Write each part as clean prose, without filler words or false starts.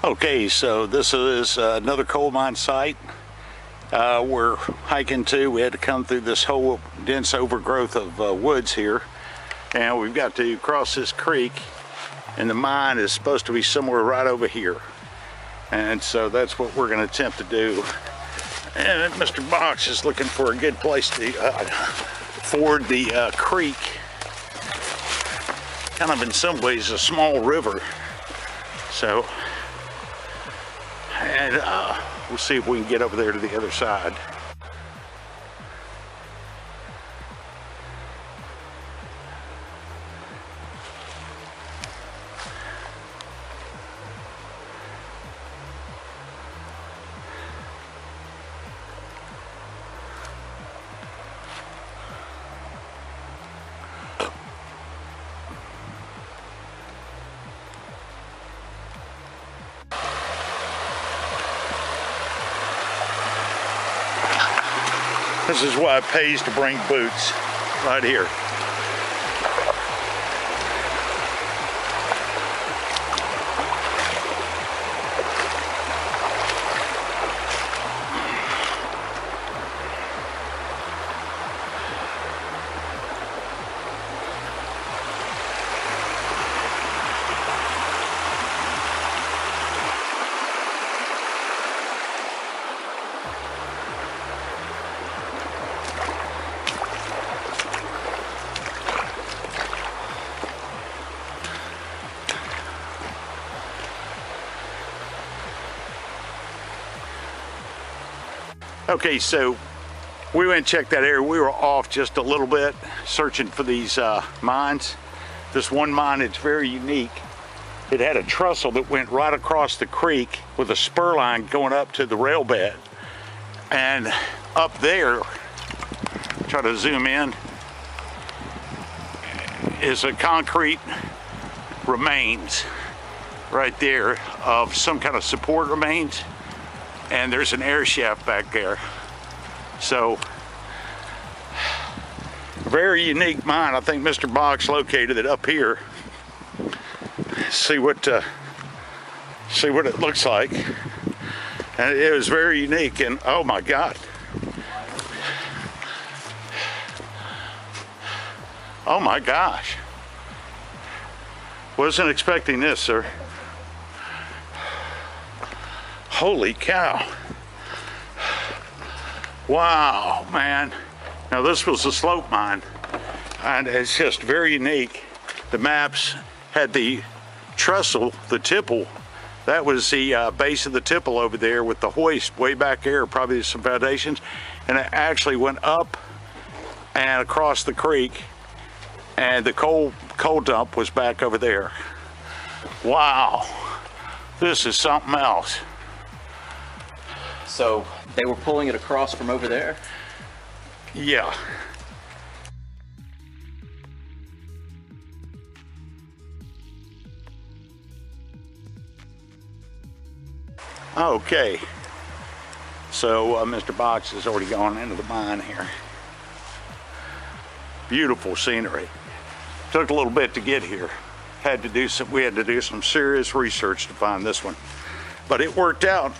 Okay, so this is another coal mine site we're hiking to. We had to come through this whole dense overgrowth of woods here, and we've got to cross this creek, and the mine is supposed to be somewhere right over here, and so that's what we're going to attempt to do. And Mr. Box is looking for a good place to ford the creek. Kind of in some ways a small river, so and we'll see if we can get over there to the other side. This is why it pays to bring boots, right here. Okay, so we went and checked that area. We were off just a little bit searching for these mines. This one mine, it's very unique. It had a trestle that went right across the creek with a spur line going up to the rail bed. And up there, try to zoom in, is a concrete remains right there of some kind of support remains. And there's an air shaft back there. So, very unique mine. I think Mr. Box located it up here. See what it looks like. And it was very unique, and oh my God. Oh my gosh. Wasn't expecting this, sir. Holy cow. Wow, man. Now this was a slope mine, and it's just very unique. The maps had the trestle, the tipple. That was the base of the tipple over there with the hoist way back there, probably some foundations. And it actually went up and across the creek, and the coal dump was back over there. Wow, this is something else. So they were pulling it across from over there? Yeah. Okay. So Mr. Box has already gone into the mine here. Beautiful scenery. Took a little bit to get here. We had to do some serious research to find this one, but it worked out.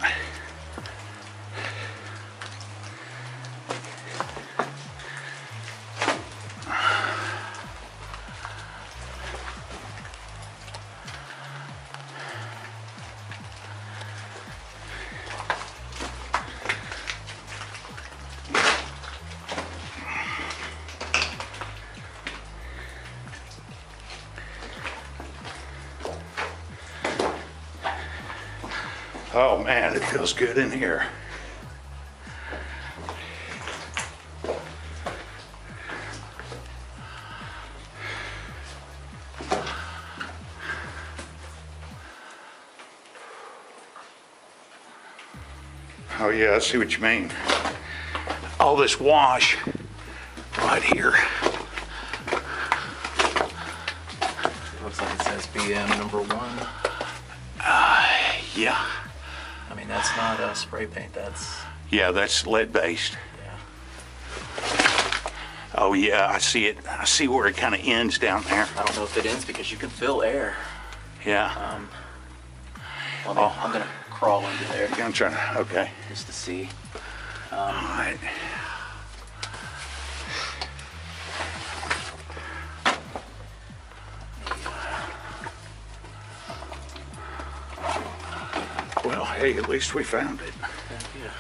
Oh man, it feels good in here. Oh yeah, I see what you mean. All this wash right here. Looks like it says BM number 1. Yeah. I mean, that's not a spray paint, that's... Yeah, that's lead based. Yeah. Oh yeah, I see it. I see where it kind of ends down there. I don't know if it ends because you can fill air. Yeah. Well, I'm gonna crawl under there I'm trying to, okay. just to see. All right. Well, hey, at least we found it. Yeah.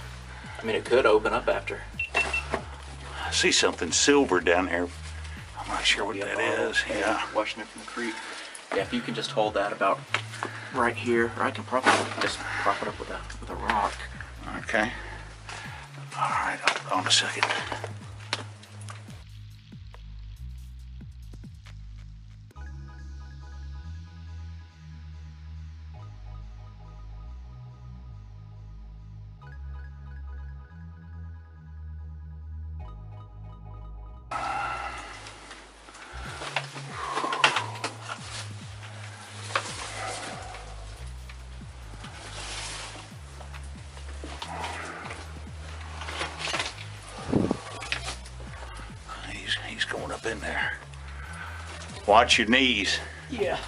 I mean, it could open up after. I see something silver down there. I'm not sure what that is. Yeah. Washing it from the creek. Yeah, if you can just hold that about right here, or I can probably just prop it up with a rock. Okay. All right, hold on a second. He's going up in there. Watch your knees. Yeah.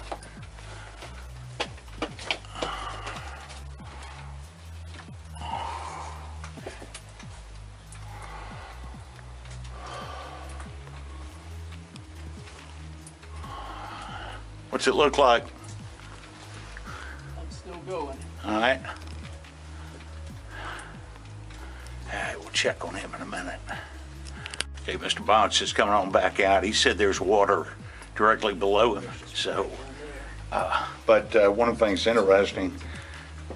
What's it look like? I'm still going. All right. All right, we'll check on him in a minute. Okay, Mr. Bonds is coming on back out. He said there's water directly below him. So, but one of the things interesting,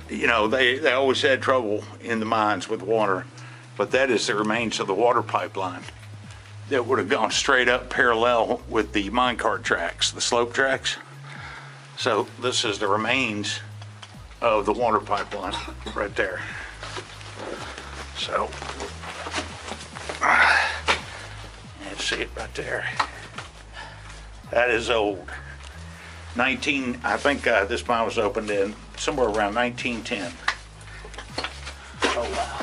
you know, they always had trouble in the mines with water, but that is the remains of the water pipeline that would have gone straight up parallel with the minecart tracks, the slope tracks. So this is the remains of the water pipeline right there. So, you see it right there. That is old. I think this mine was opened in somewhere around 1910. Oh, wow.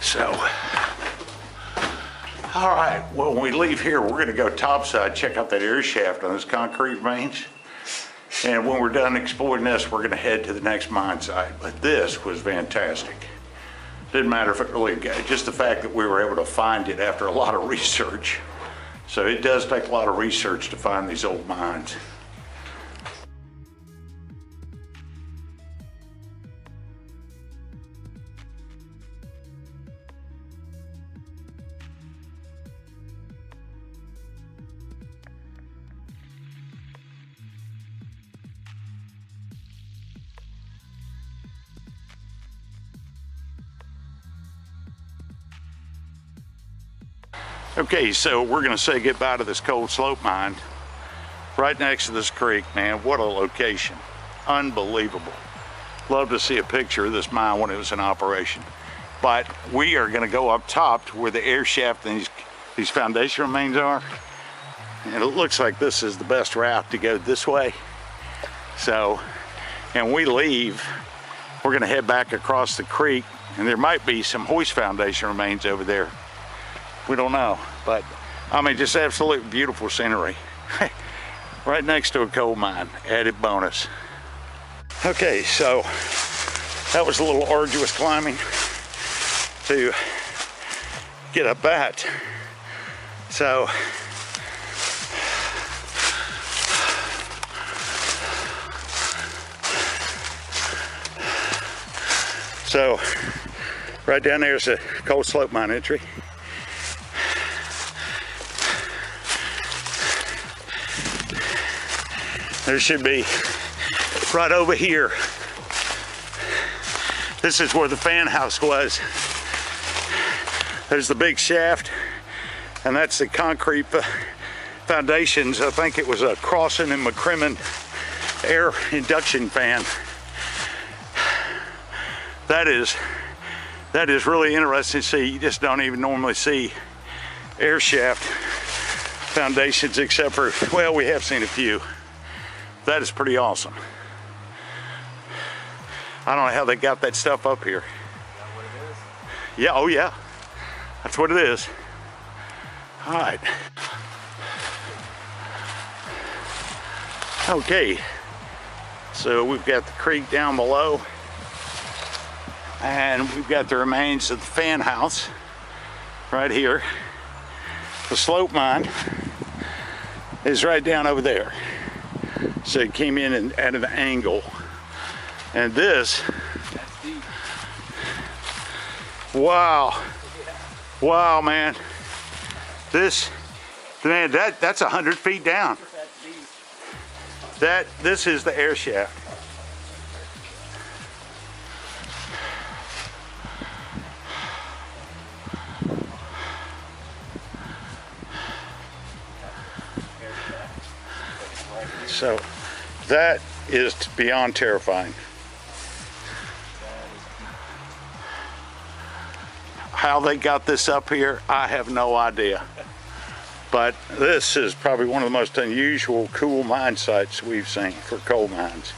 So, all right, well, when we leave here, we're gonna go topside, check out that air shaft on those concrete veins. And when we're done exploring this, we're gonna head to the next mine site. But this was fantastic. Didn't matter if it really, just the fact that we were able to find it after a lot of research. So it does take a lot of research to find these old mines. Okay, so we're gonna say goodbye to this cold slope mine. Right next to this creek, man, what a location. Unbelievable. Love to see a picture of this mine when it was in operation. But we are gonna go up top to where the air shaft and these foundation remains are. And it looks like this is the best route to go this way. So, and we leave, we're gonna head back across the creek, and there might be some hoist foundation remains over there. We don't know, but I mean, just absolute beautiful scenery. Right next to a coal mine, added bonus. Okay, so that was a little arduous climbing to get up that. So, right down there is a coal slope mine entry. There should be right over here. This is where the fan house was. There's the big shaft, and that's the concrete foundations. I think it was a Crossan and McCrimmon air induction fan. That is really interesting to see. You just don't even normally see air shaft foundations except for, well, we have seen a few. That is pretty awesome. I don't know how they got that stuff up here. Is that what it is? Yeah, oh yeah. That's what it is. All right. Okay, so we've got the creek down below, and we've got the remains of the fan house right here. The slope mine is right down over there. So it came in at an angle. And this, That's deep. wow. Wow, man. This, man, that's 100 feet down. That's deep. This is the air shaft. So that is beyond terrifying. How they got this up here, I have no idea. But this is probably one of the most unusual, cool mine sites we've seen for coal mines.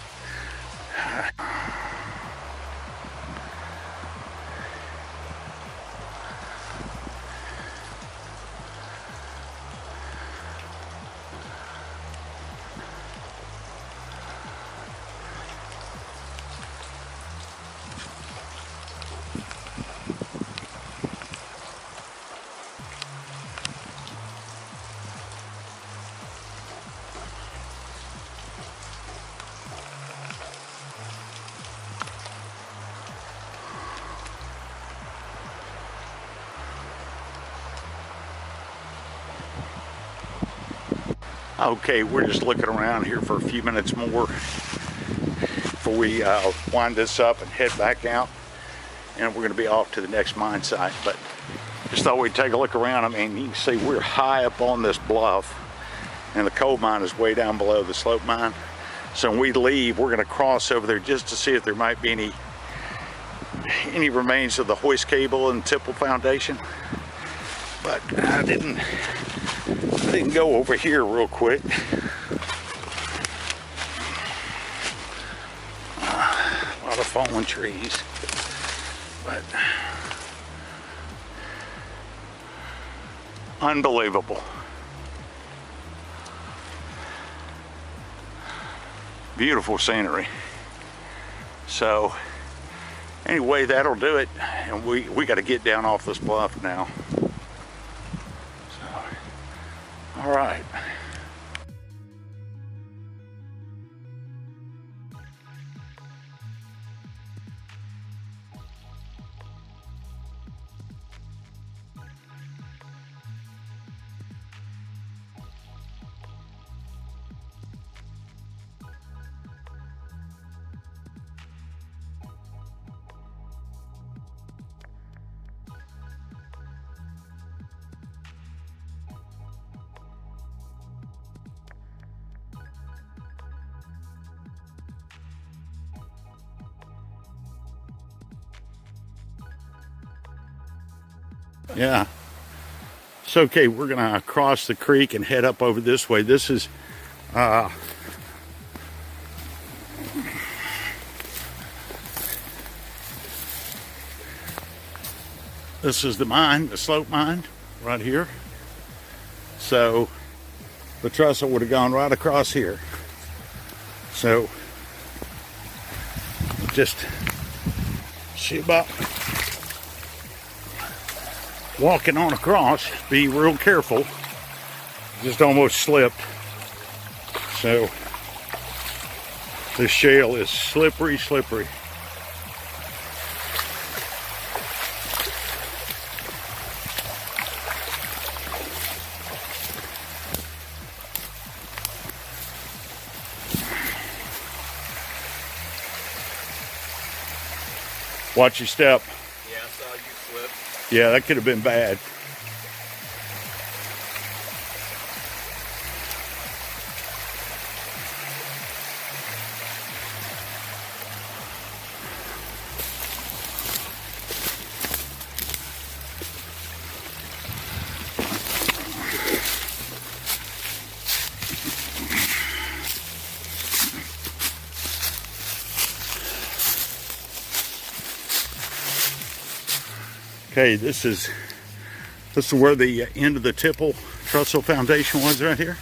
Okay, we're just looking around here for a few minutes more before we wind this up and head back out, and we're going to be off to the next mine site. But just thought we'd take a look around. I mean, you can see we're high up on this bluff, and the coal mine is way down below the slope mine. So when we leave, we're going to cross over there just to see if there might be any remains of the hoist cable and tipple foundation. But I didn't go over here real quick. A lot of fallen trees, but unbelievable. Beautiful scenery. So anyway, that'll do it, and we got to get down off this bluff now. All right. Yeah. It's okay. We're going to cross the creek and head up over this way. This is the mine, the slope mine right here. So the trestle would have gone right across here. So just see about walking on across, be real careful. Just almost slipped. So this shale is slippery, slippery. Watch your step. Yeah, I saw you slip. Yeah, that could have been bad. Okay, this is where the end of the tipple trestle foundation was right here.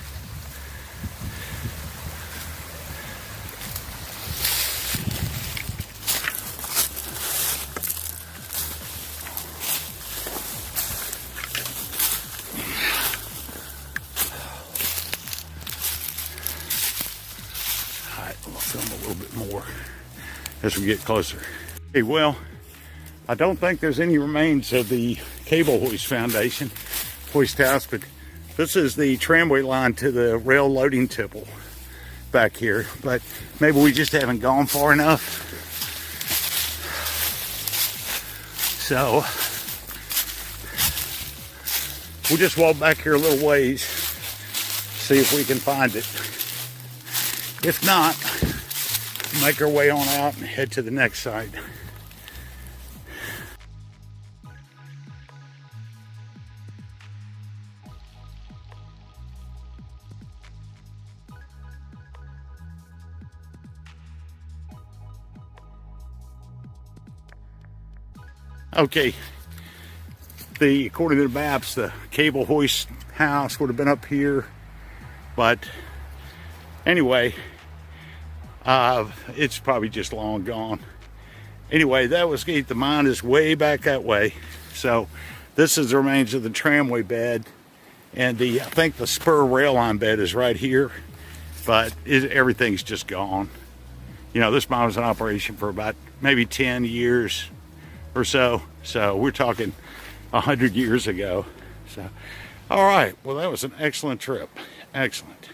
I'll film a little bit more as we get closer. Okay, well, I don't think there's any remains of the cable hoist house, but this is the tramway line to the rail loading tipple back here. But maybe we just haven't gone far enough. So we'll just walk back here a little ways, see if we can find it. If not, make our way on out and head to the next site. Okay, according to the maps, the cable hoist house would have been up here, but anyway, it's probably just long gone. Anyway, the mine is way back that way. So this is the remains of the tramway bed, and I think the spur rail line bed is right here, but everything's just gone. You know, this mine was in operation for about maybe 10 years or so. So we're talking 100 years ago. So, all right, well, that was an excellent trip. Excellent.